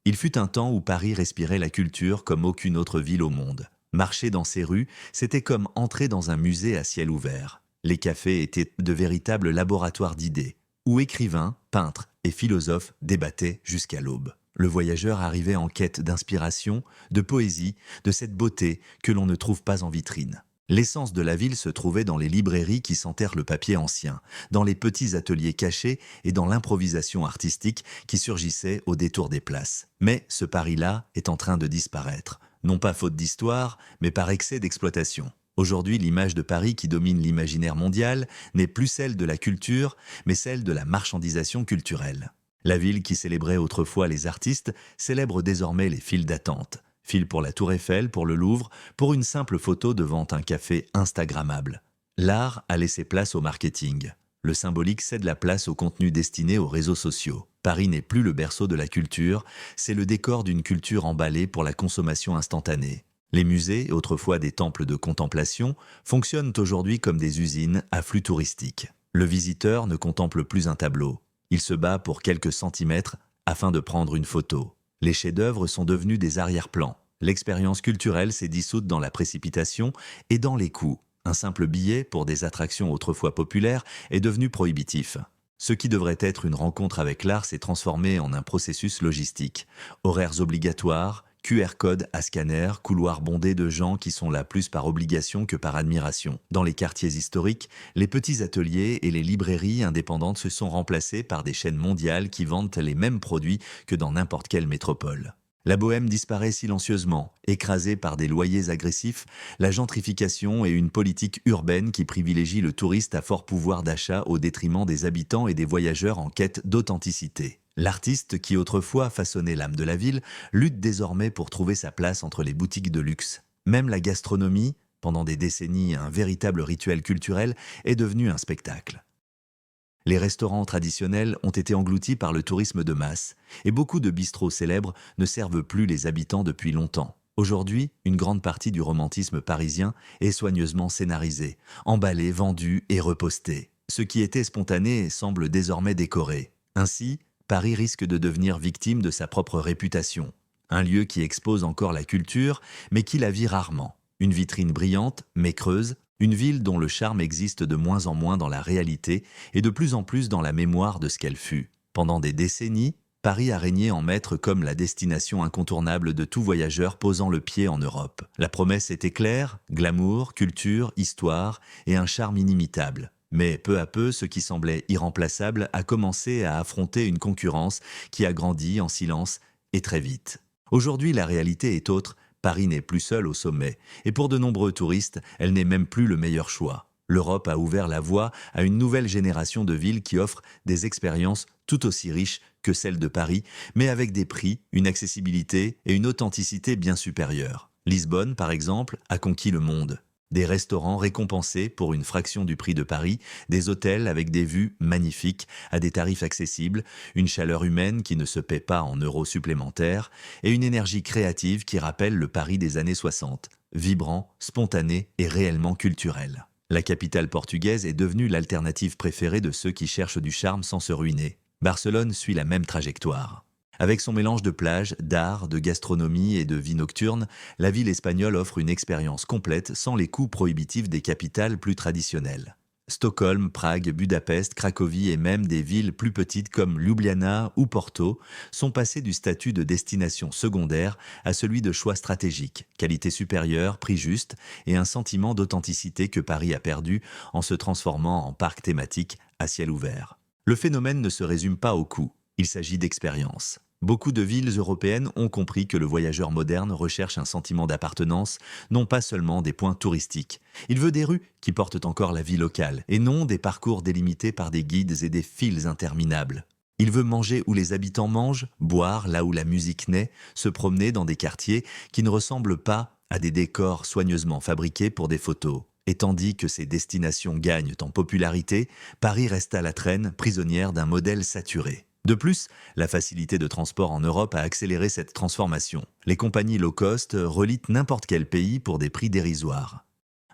Il fut un temps où Paris respirait la culture comme aucune autre ville au monde. Marcher dans ses rues, c'était comme entrer dans un musée à ciel ouvert. Les cafés étaient de véritables laboratoires d'idées, où écrivains, peintres et philosophes débattaient jusqu'à l'aube. Le voyageur arrivait en quête d'inspiration, de poésie, de cette beauté que l'on ne trouve pas en vitrine. L'essence de la ville se trouvait dans les librairies qui sentèrent le papier ancien, dans les petits ateliers cachés et dans l'improvisation artistique qui surgissait au détour des places. Mais ce Paris-là est en train de disparaître, non pas faute d'histoire, mais par excès d'exploitation. Aujourd'hui, l'image de Paris qui domine l'imaginaire mondial n'est plus celle de la culture, mais celle de la marchandisation culturelle. La ville qui célébrait autrefois les artistes célèbre désormais les files d'attente. File pour la Tour Eiffel, pour le Louvre, pour une simple photo devant un café instagrammable. L'art a laissé place au marketing. Le symbolique cède la place au contenu destiné aux réseaux sociaux. Paris n'est plus le berceau de la culture, c'est le décor d'une culture emballée pour la consommation instantanée. Les musées, autrefois des temples de contemplation, fonctionnent aujourd'hui comme des usines à flux touristique. Le visiteur ne contemple plus un tableau. Il se bat pour quelques centimètres afin de prendre une photo. Les chefs-d'œuvre sont devenus des arrière-plans. L'expérience culturelle s'est dissoute dans la précipitation et dans les coûts. Un simple billet pour des attractions autrefois populaires est devenu prohibitif. Ce qui devrait être une rencontre avec l'art s'est transformé en un processus logistique. Horaires obligatoires, QR code à scanner, couloirs bondés de gens qui sont là plus par obligation que par admiration. Dans les quartiers historiques, les petits ateliers et les librairies indépendantes se sont remplacés par des chaînes mondiales qui vendent les mêmes produits que dans n'importe quelle métropole. La bohème disparaît silencieusement, écrasée par des loyers agressifs, la gentrification et une politique urbaine qui privilégie le touriste à fort pouvoir d'achat au détriment des habitants et des voyageurs en quête d'authenticité. L'artiste qui autrefois façonnait l'âme de la ville lutte désormais pour trouver sa place entre les boutiques de luxe. Même la gastronomie, pendant des décennies un véritable rituel culturel, est devenue un spectacle. Les restaurants traditionnels ont été engloutis par le tourisme de masse, et beaucoup de bistrots célèbres ne servent plus les habitants depuis longtemps. Aujourd'hui, une grande partie du romantisme parisien est soigneusement scénarisée, emballée, vendue et repostée. Ce qui était spontané semble désormais décoré. Ainsi, Paris risque de devenir victime de sa propre réputation. Un lieu qui expose encore la culture, mais qui la vit rarement. Une vitrine brillante, mais creuse, une ville dont le charme existe de moins en moins dans la réalité et de plus en plus dans la mémoire de ce qu'elle fut. Pendant des décennies, Paris a régné en maître comme la destination incontournable de tout voyageur posant le pied en Europe. La promesse était claire, glamour, culture, histoire et un charme inimitable. Mais peu à peu, ce qui semblait irremplaçable a commencé à affronter une concurrence qui a grandi en silence et très vite. Aujourd'hui, la réalité est autre. Paris n'est plus seul au sommet, et pour de nombreux touristes, elle n'est même plus le meilleur choix. L'Europe a ouvert la voie à une nouvelle génération de villes qui offrent des expériences tout aussi riches que celles de Paris, mais avec des prix, une accessibilité et une authenticité bien supérieures. Lisbonne, par exemple, a conquis le monde. Des restaurants récompensés pour une fraction du prix de Paris, des hôtels avec des vues magnifiques à des tarifs accessibles, une chaleur humaine qui ne se paie pas en euros supplémentaires et une énergie créative qui rappelle le Paris des années 60, vibrant, spontané et réellement culturel. La capitale portugaise est devenue l'alternative préférée de ceux qui cherchent du charme sans se ruiner. Barcelone suit la même trajectoire. Avec son mélange de plages, d'art, de gastronomie et de vie nocturne, la ville espagnole offre une expérience complète sans les coûts prohibitifs des capitales plus traditionnelles. Stockholm, Prague, Budapest, Cracovie et même des villes plus petites comme Ljubljana ou Porto sont passées du statut de destination secondaire à celui de choix stratégique, qualité supérieure, prix juste et un sentiment d'authenticité que Paris a perdu en se transformant en parc thématique à ciel ouvert. Le phénomène ne se résume pas au coût, il s'agit d'expérience. Beaucoup de villes européennes ont compris que le voyageur moderne recherche un sentiment d'appartenance, non pas seulement des points touristiques. Il veut des rues qui portent encore la vie locale, et non des parcours délimités par des guides et des files interminables. Il veut manger où les habitants mangent, boire là où la musique naît, se promener dans des quartiers qui ne ressemblent pas à des décors soigneusement fabriqués pour des photos. Et tandis que ces destinations gagnent en popularité, Paris reste à la traîne, prisonnière d'un modèle saturé. De plus, la facilité de transport en Europe a accéléré cette transformation. Les compagnies low cost relient n'importe quel pays pour des prix dérisoires.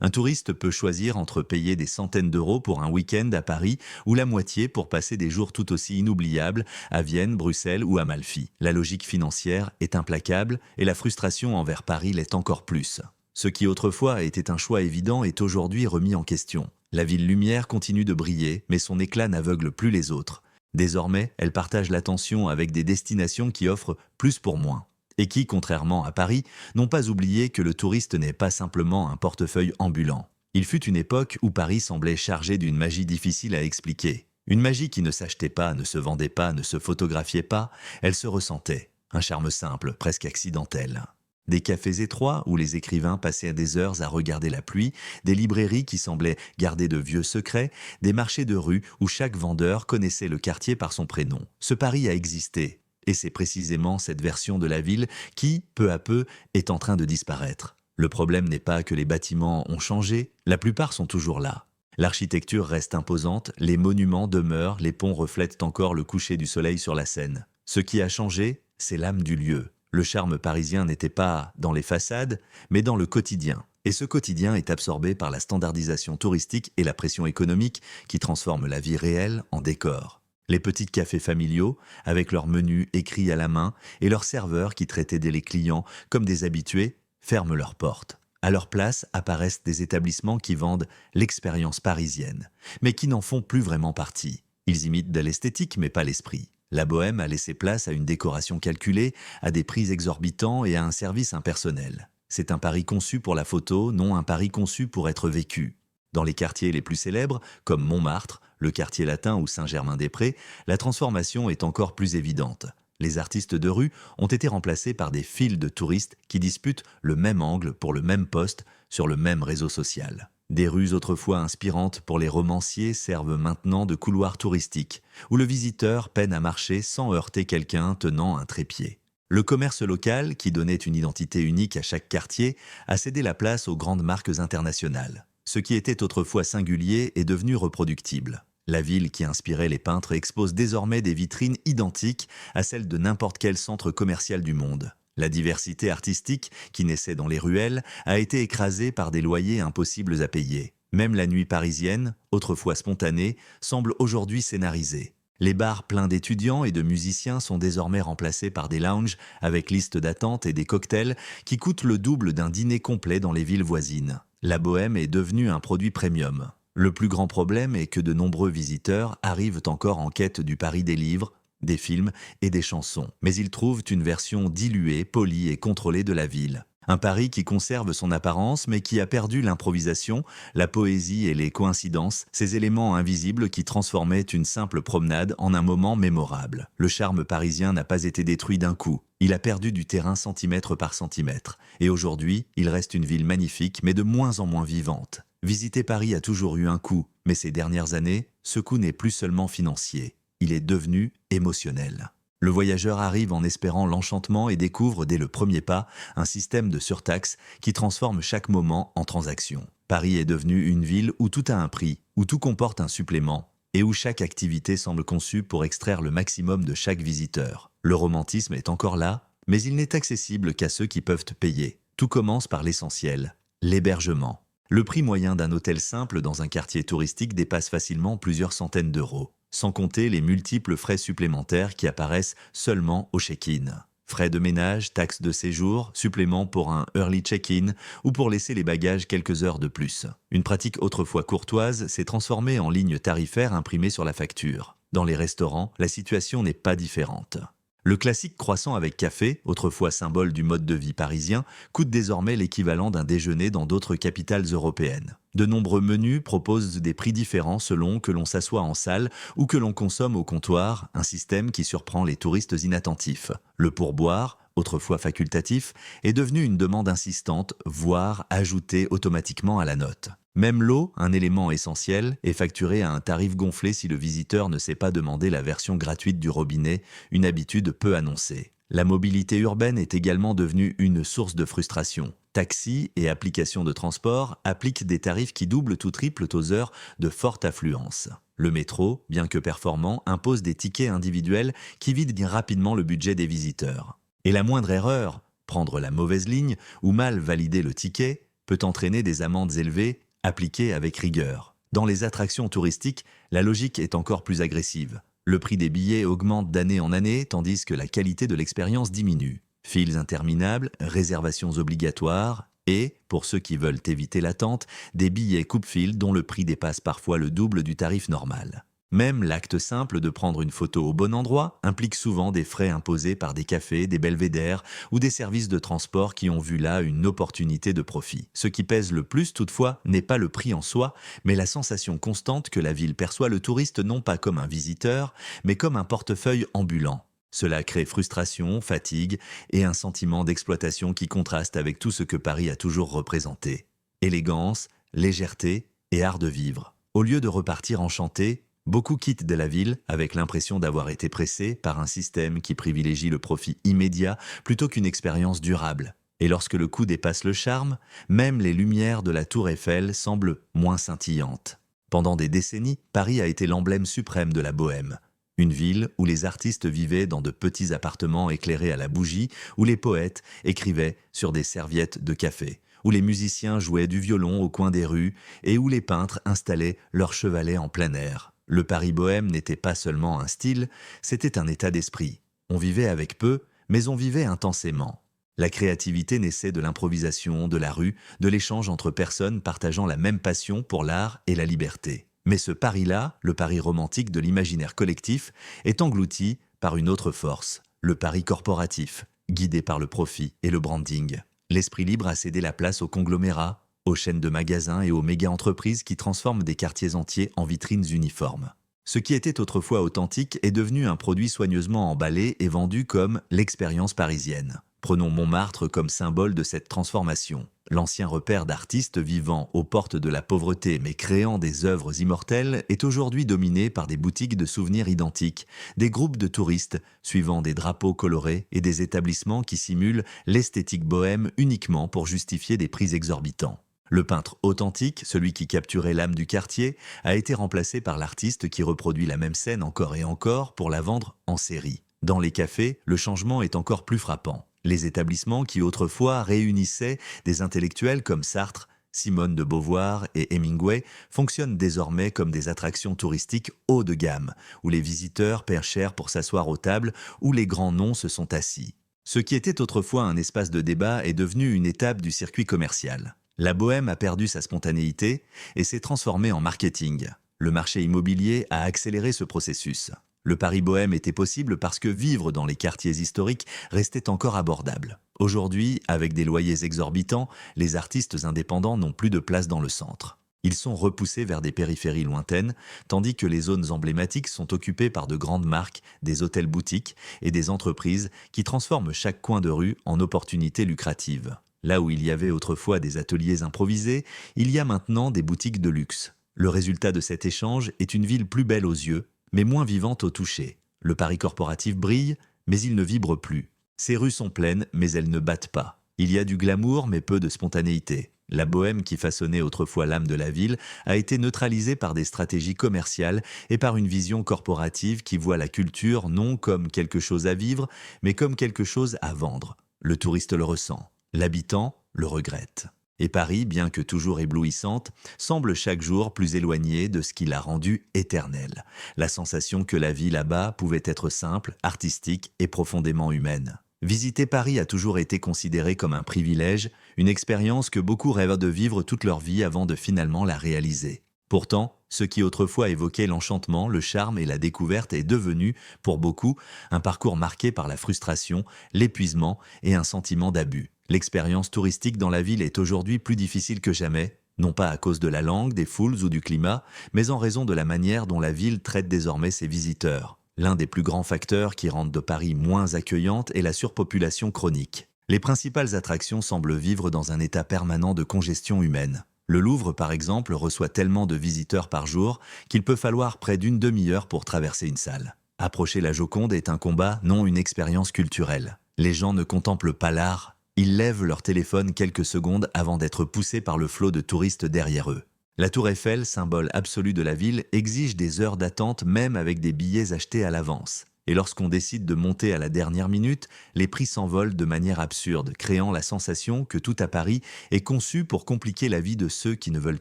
Un touriste peut choisir entre payer des centaines d'euros pour un week-end à Paris ou la moitié pour passer des jours tout aussi inoubliables à Vienne, Bruxelles ou Amalfi. La logique financière est implacable et la frustration envers Paris l'est encore plus. Ce qui autrefois était un choix évident est aujourd'hui remis en question. La ville lumière continue de briller, mais son éclat n'aveugle plus les autres. Désormais, elle partage l'attention avec des destinations qui offrent plus pour moins. Et qui, contrairement à Paris, n'ont pas oublié que le touriste n'est pas simplement un portefeuille ambulant. Il fut une époque où Paris semblait chargé d'une magie difficile à expliquer. Une magie qui ne s'achetait pas, ne se vendait pas, ne se photographiait pas, elle se ressentait. Un charme simple, presque accidentel. Des cafés étroits où les écrivains passaient des heures à regarder la pluie, des librairies qui semblaient garder de vieux secrets, des marchés de rue où chaque vendeur connaissait le quartier par son prénom. Ce Paris a existé. Et c'est précisément cette version de la ville qui, peu à peu, est en train de disparaître. Le problème n'est pas que les bâtiments ont changé, la plupart sont toujours là. L'architecture reste imposante, les monuments demeurent, les ponts reflètent encore le coucher du soleil sur la Seine. Ce qui a changé, c'est l'âme du lieu. Le charme parisien n'était pas dans les façades, mais dans le quotidien. Et ce quotidien est absorbé par la standardisation touristique et la pression économique qui transforment la vie réelle en décor. Les petits cafés familiaux, avec leurs menus écrits à la main et leurs serveurs qui traitaient les clients comme des habitués, ferment leurs portes. À leur place apparaissent des établissements qui vendent l'expérience parisienne, mais qui n'en font plus vraiment partie. Ils imitent de l'esthétique mais pas l'esprit. La bohème a laissé place à une décoration calculée, à des prix exorbitants et à un service impersonnel. C'est un Paris conçu pour la photo, non un Paris conçu pour être vécu. Dans les quartiers les plus célèbres, comme Montmartre, le quartier latin ou Saint-Germain-des-Prés, la transformation est encore plus évidente. Les artistes de rue ont été remplacés par des files de touristes qui disputent le même angle pour le même poste sur le même réseau social. Des rues autrefois inspirantes pour les romanciers servent maintenant de couloirs touristiques, où le visiteur peine à marcher sans heurter quelqu'un tenant un trépied. Le commerce local, qui donnait une identité unique à chaque quartier, a cédé la place aux grandes marques internationales. Ce qui était autrefois singulier est devenu reproductible. La ville qui inspirait les peintres expose désormais des vitrines identiques à celles de n'importe quel centre commercial du monde. La diversité artistique, qui naissait dans les ruelles, a été écrasée par des loyers impossibles à payer. Même la nuit parisienne, autrefois spontanée, semble aujourd'hui scénarisée. Les bars pleins d'étudiants et de musiciens sont désormais remplacés par des lounges avec liste d'attente et des cocktails qui coûtent le double d'un dîner complet dans les villes voisines. La bohème est devenue un produit premium. Le plus grand problème est que de nombreux visiteurs arrivent encore en quête du Paris des livres, des films et des chansons. Mais ils trouvent une version diluée, polie et contrôlée de la ville. Un Paris qui conserve son apparence mais qui a perdu l'improvisation, la poésie et les coïncidences, ces éléments invisibles qui transformaient une simple promenade en un moment mémorable. Le charme parisien n'a pas été détruit d'un coup. Il a perdu du terrain centimètre par centimètre. Et aujourd'hui, il reste une ville magnifique mais de moins en moins vivante. Visiter Paris a toujours eu un coût, mais ces dernières années, ce coût n'est plus seulement financier. Il est devenu émotionnel. Le voyageur arrive en espérant l'enchantement et découvre dès le premier pas un système de surtaxe qui transforme chaque moment en transaction. Paris est devenu une ville où tout a un prix, où tout comporte un supplément et où chaque activité semble conçue pour extraire le maximum de chaque visiteur. Le romantisme est encore là, mais il n'est accessible qu'à ceux qui peuvent payer. Tout commence par l'essentiel, l'hébergement. Le prix moyen d'un hôtel simple dans un quartier touristique dépasse facilement plusieurs centaines d'euros, sans compter les multiples frais supplémentaires qui apparaissent seulement au check-in. Frais de ménage, taxes de séjour, suppléments pour un early check-in ou pour laisser les bagages quelques heures de plus. Une pratique autrefois courtoise s'est transformée en ligne tarifaire imprimée sur la facture. Dans les restaurants, la situation n'est pas différente. Le classique croissant avec café, autrefois symbole du mode de vie parisien, coûte désormais l'équivalent d'un déjeuner dans d'autres capitales européennes. De nombreux menus proposent des prix différents selon que l'on s'assoit en salle ou que l'on consomme au comptoir, un système qui surprend les touristes inattentifs. Le pourboire, autrefois facultatif, est devenu une demande insistante, voire ajoutée automatiquement à la note. Même l'eau, un élément essentiel, est facturée à un tarif gonflé si le visiteur ne sait pas demander la version gratuite du robinet, une habitude peu annoncée. La mobilité urbaine est également devenue une source de frustration. Taxis et applications de transport appliquent des tarifs qui doublent ou triplent aux heures de forte affluence. Le métro, bien que performant, impose des tickets individuels qui vident rapidement le budget des visiteurs. Et la moindre erreur, prendre la mauvaise ligne ou mal valider le ticket, peut entraîner des amendes élevées, appliquées avec rigueur. Dans les attractions touristiques, la logique est encore plus agressive. Le prix des billets augmente d'année en année, tandis que la qualité de l'expérience diminue. Files interminables, réservations obligatoires et, pour ceux qui veulent éviter l'attente, des billets coupe-fil dont le prix dépasse parfois le double du tarif normal. Même l'acte simple de prendre une photo au bon endroit implique souvent des frais imposés par des cafés, des belvédères ou des services de transport qui ont vu là une opportunité de profit. Ce qui pèse le plus toutefois n'est pas le prix en soi, mais la sensation constante que la ville perçoit le touriste non pas comme un visiteur, mais comme un portefeuille ambulant. Cela crée frustration, fatigue et un sentiment d'exploitation qui contraste avec tout ce que Paris a toujours représenté. Élégance, légèreté et art de vivre. Au lieu de repartir enchantés, beaucoup quittent de la ville avec l'impression d'avoir été pressés par un système qui privilégie le profit immédiat plutôt qu'une expérience durable. Et lorsque le coût dépasse le charme, même les lumières de la tour Eiffel semblent moins scintillantes. Pendant des décennies, Paris a été l'emblème suprême de la bohème. Une ville où les artistes vivaient dans de petits appartements éclairés à la bougie, où les poètes écrivaient sur des serviettes de café, où les musiciens jouaient du violon au coin des rues et où les peintres installaient leurs chevalets en plein air. Le Paris bohème n'était pas seulement un style, c'était un état d'esprit. On vivait avec peu, mais on vivait intensément. La créativité naissait de l'improvisation, de la rue, de l'échange entre personnes partageant la même passion pour l'art et la liberté. Mais ce Paris-là, le Paris romantique de l'imaginaire collectif, est englouti par une autre force, le Paris corporatif, guidé par le profit et le branding. L'esprit libre a cédé la place aux conglomérats, aux chaînes de magasins et aux méga-entreprises qui transforment des quartiers entiers en vitrines uniformes. Ce qui était autrefois authentique est devenu un produit soigneusement emballé et vendu comme l'expérience parisienne. Prenons Montmartre comme symbole de cette transformation. L'ancien repère d'artistes vivant aux portes de la pauvreté mais créant des œuvres immortelles est aujourd'hui dominé par des boutiques de souvenirs identiques, des groupes de touristes suivant des drapeaux colorés et des établissements qui simulent l'esthétique bohème uniquement pour justifier des prix exorbitants. Le peintre authentique, celui qui capturait l'âme du quartier, a été remplacé par l'artiste qui reproduit la même scène encore et encore pour la vendre en série. Dans les cafés, le changement est encore plus frappant. Les établissements qui autrefois réunissaient des intellectuels comme Sartre, Simone de Beauvoir et Hemingway fonctionnent désormais comme des attractions touristiques haut de gamme, où les visiteurs paient cher pour s'asseoir aux tables où les grands noms se sont assis. Ce qui était autrefois un espace de débat est devenu une étape du circuit commercial. La bohème a perdu sa spontanéité et s'est transformée en marketing. Le marché immobilier a accéléré ce processus. Le Paris bohème était possible parce que vivre dans les quartiers historiques restait encore abordable. Aujourd'hui, avec des loyers exorbitants, les artistes indépendants n'ont plus de place dans le centre. Ils sont repoussés vers des périphéries lointaines, tandis que les zones emblématiques sont occupées par de grandes marques, des hôtels-boutiques et des entreprises qui transforment chaque coin de rue en opportunité lucrative. Là où il y avait autrefois des ateliers improvisés, il y a maintenant des boutiques de luxe. Le résultat de cet échange est une ville plus belle aux yeux, mais moins vivante au toucher. Le Paris corporatif brille, mais il ne vibre plus. Ses rues sont pleines, mais elles ne battent pas. Il y a du glamour, mais peu de spontanéité. La bohème qui façonnait autrefois l'âme de la ville a été neutralisée par des stratégies commerciales et par une vision corporative qui voit la culture non comme quelque chose à vivre, mais comme quelque chose à vendre. Le touriste le ressent. L'habitant le regrette. Et Paris, bien que toujours éblouissante, semble chaque jour plus éloignée de ce qui l'a rendue éternelle. La sensation que la vie là-bas pouvait être simple, artistique et profondément humaine. Visiter Paris a toujours été considéré comme un privilège, une expérience que beaucoup rêvent de vivre toute leur vie avant de finalement la réaliser. Pourtant, ce qui autrefois évoquait l'enchantement, le charme et la découverte est devenu, pour beaucoup, un parcours marqué par la frustration, l'épuisement et un sentiment d'abus. L'expérience touristique dans la ville est aujourd'hui plus difficile que jamais, non pas à cause de la langue, des foules ou du climat, mais en raison de la manière dont la ville traite désormais ses visiteurs. L'un des plus grands facteurs qui rendent de Paris moins accueillante est la surpopulation chronique. Les principales attractions semblent vivre dans un état permanent de congestion humaine. Le Louvre, par exemple, reçoit tellement de visiteurs par jour qu'il peut falloir près d'une demi-heure pour traverser une salle. Approcher la Joconde est un combat, non une expérience culturelle. Les gens ne contemplent pas l'art, ils lèvent leur téléphone quelques secondes avant d'être poussés par le flot de touristes derrière eux. La tour Eiffel, symbole absolu de la ville, exige des heures d'attente même avec des billets achetés à l'avance. Et lorsqu'on décide de monter à la dernière minute, les prix s'envolent de manière absurde, créant la sensation que tout à Paris est conçu pour compliquer la vie de ceux qui ne veulent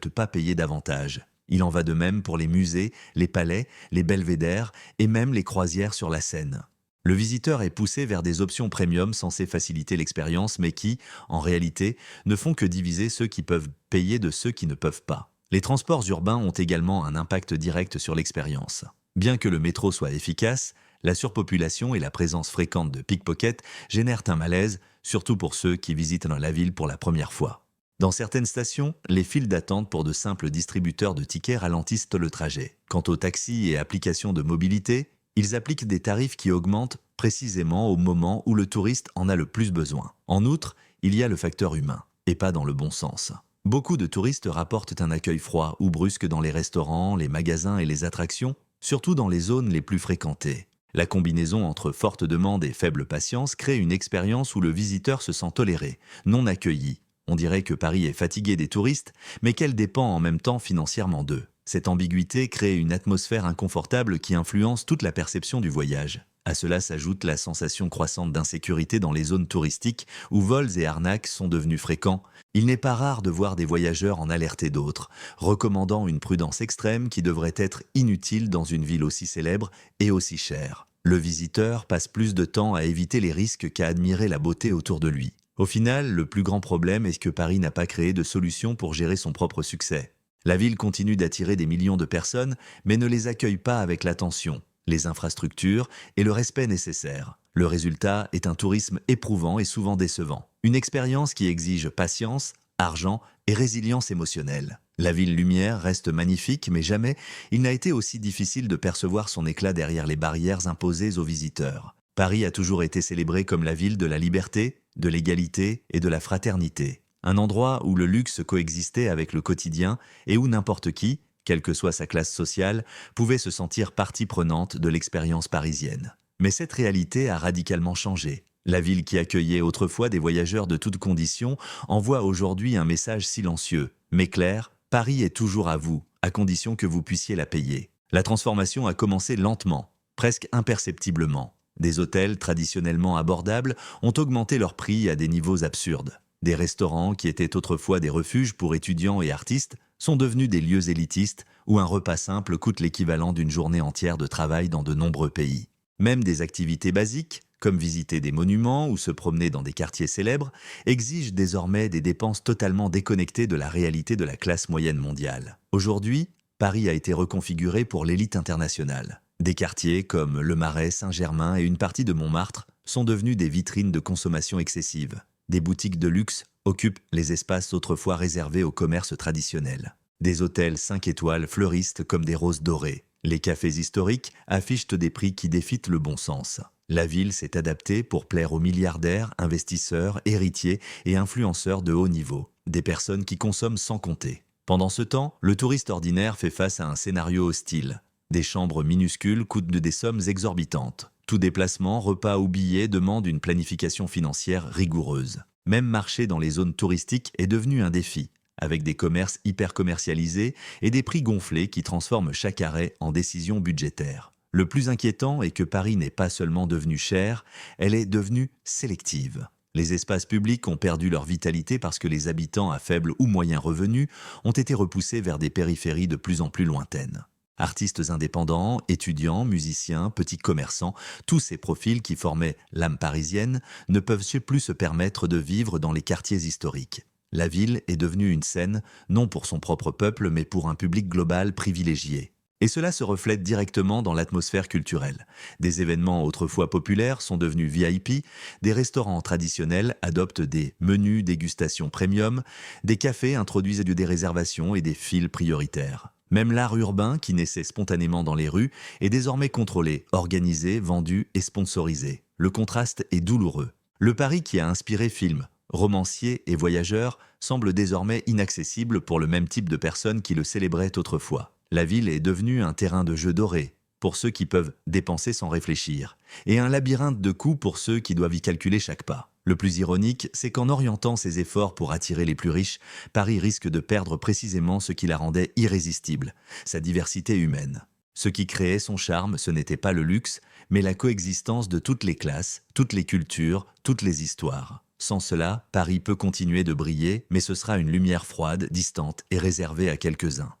pas payer davantage. Il en va de même pour les musées, les palais, les belvédères et même les croisières sur la Seine. Le visiteur est poussé vers des options premium censées faciliter l'expérience, mais qui, en réalité, ne font que diviser ceux qui peuvent payer de ceux qui ne peuvent pas. Les transports urbains ont également un impact direct sur l'expérience. Bien que le métro soit efficace, la surpopulation et la présence fréquente de pickpockets génèrent un malaise, surtout pour ceux qui visitent la ville pour la première fois. Dans certaines stations, les files d'attente pour de simples distributeurs de tickets ralentissent le trajet. Quant aux taxis et applications de mobilité, ils appliquent des tarifs qui augmentent précisément au moment où le touriste en a le plus besoin. En outre, il y a le facteur humain, et pas dans le bon sens. Beaucoup de touristes rapportent un accueil froid ou brusque dans les restaurants, les magasins et les attractions, surtout dans les zones les plus fréquentées. La combinaison entre forte demande et faible patience crée une expérience où le visiteur se sent toléré, non accueilli. On dirait que Paris est fatigué des touristes, mais qu'elle dépend en même temps financièrement d'eux. Cette ambiguïté crée une atmosphère inconfortable qui influence toute la perception du voyage. À cela s'ajoute la sensation croissante d'insécurité dans les zones touristiques où vols et arnaques sont devenus fréquents. Il n'est pas rare de voir des voyageurs en alerter d'autres, recommandant une prudence extrême qui devrait être inutile dans une ville aussi célèbre et aussi chère. Le visiteur passe plus de temps à éviter les risques qu'à admirer la beauté autour de lui. Au final, le plus grand problème est que Paris n'a pas créé de solution pour gérer son propre succès. La ville continue d'attirer des millions de personnes, mais ne les accueille pas avec l'attention, les infrastructures et le respect nécessaires. Le résultat est un tourisme éprouvant et souvent décevant. Une expérience qui exige patience, argent et résilience émotionnelle. La ville lumière reste magnifique, mais jamais il n'a été aussi difficile de percevoir son éclat derrière les barrières imposées aux visiteurs. Paris a toujours été célébré comme la ville de la liberté, de l'égalité et de la fraternité. Un endroit où le luxe coexistait avec le quotidien et où n'importe qui, quelle que soit sa classe sociale, pouvait se sentir partie prenante de l'expérience parisienne. Mais cette réalité a radicalement changé. La ville qui accueillait autrefois des voyageurs de toutes conditions envoie aujourd'hui un message silencieux, mais clair: Paris est toujours à vous, à condition que vous puissiez la payer. La transformation a commencé lentement, presque imperceptiblement. Des hôtels traditionnellement abordables ont augmenté leurs prix à des niveaux absurdes. Des restaurants qui étaient autrefois des refuges pour étudiants et artistes sont devenus des lieux élitistes où un repas simple coûte l'équivalent d'une journée entière de travail dans de nombreux pays. Même des activités basiques, comme visiter des monuments ou se promener dans des quartiers célèbres, exigent désormais des dépenses totalement déconnectées de la réalité de la classe moyenne mondiale. Aujourd'hui, Paris a été reconfiguré pour l'élite internationale. Des quartiers comme Le Marais, Saint-Germain et une partie de Montmartre sont devenus des vitrines de consommation excessive. Des boutiques de luxe occupent les espaces autrefois réservés au commerce traditionnel. Des hôtels 5 étoiles fleurissent comme des roses dorées. Les cafés historiques affichent des prix qui défient le bon sens. La ville s'est adaptée pour plaire aux milliardaires, investisseurs, héritiers et influenceurs de haut niveau, des personnes qui consomment sans compter. Pendant ce temps, le touriste ordinaire fait face à un scénario hostile. Des chambres minuscules coûtent des sommes exorbitantes. Tout déplacement, repas ou billet demande une planification financière rigoureuse. Même marcher dans les zones touristiques est devenu un défi, avec des commerces hyper commercialisés et des prix gonflés qui transforment chaque arrêt en décision budgétaire. Le plus inquiétant est que Paris n'est pas seulement devenue chère, elle est devenue sélective. Les espaces publics ont perdu leur vitalité parce que les habitants à faible ou moyen revenu ont été repoussés vers des périphéries de plus en plus lointaines. Artistes indépendants, étudiants, musiciens, petits commerçants, tous ces profils qui formaient l'âme parisienne ne peuvent plus se permettre de vivre dans les quartiers historiques. La ville est devenue une scène, non pour son propre peuple, mais pour un public global privilégié. Et cela se reflète directement dans l'atmosphère culturelle. Des événements autrefois populaires sont devenus VIP, des restaurants traditionnels adoptent des menus dégustation premium, des cafés introduisent des réservations et des files prioritaires. Même l'art urbain, qui naissait spontanément dans les rues, est désormais contrôlé, organisé, vendu et sponsorisé. Le contraste est douloureux. Le Paris qui a inspiré films, romanciers et voyageurs semble désormais inaccessible pour le même type de personnes qui le célébraient autrefois. La ville est devenue un terrain de jeu doré pour ceux qui peuvent dépenser sans réfléchir, et un labyrinthe de coûts pour ceux qui doivent y calculer chaque pas. Le plus ironique, c'est qu'en orientant ses efforts pour attirer les plus riches, Paris risque de perdre précisément ce qui la rendait irrésistible, sa diversité humaine. Ce qui créait son charme, ce n'était pas le luxe, mais la coexistence de toutes les classes, toutes les cultures, toutes les histoires. Sans cela, Paris peut continuer de briller, mais ce sera une lumière froide, distante et réservée à quelques-uns.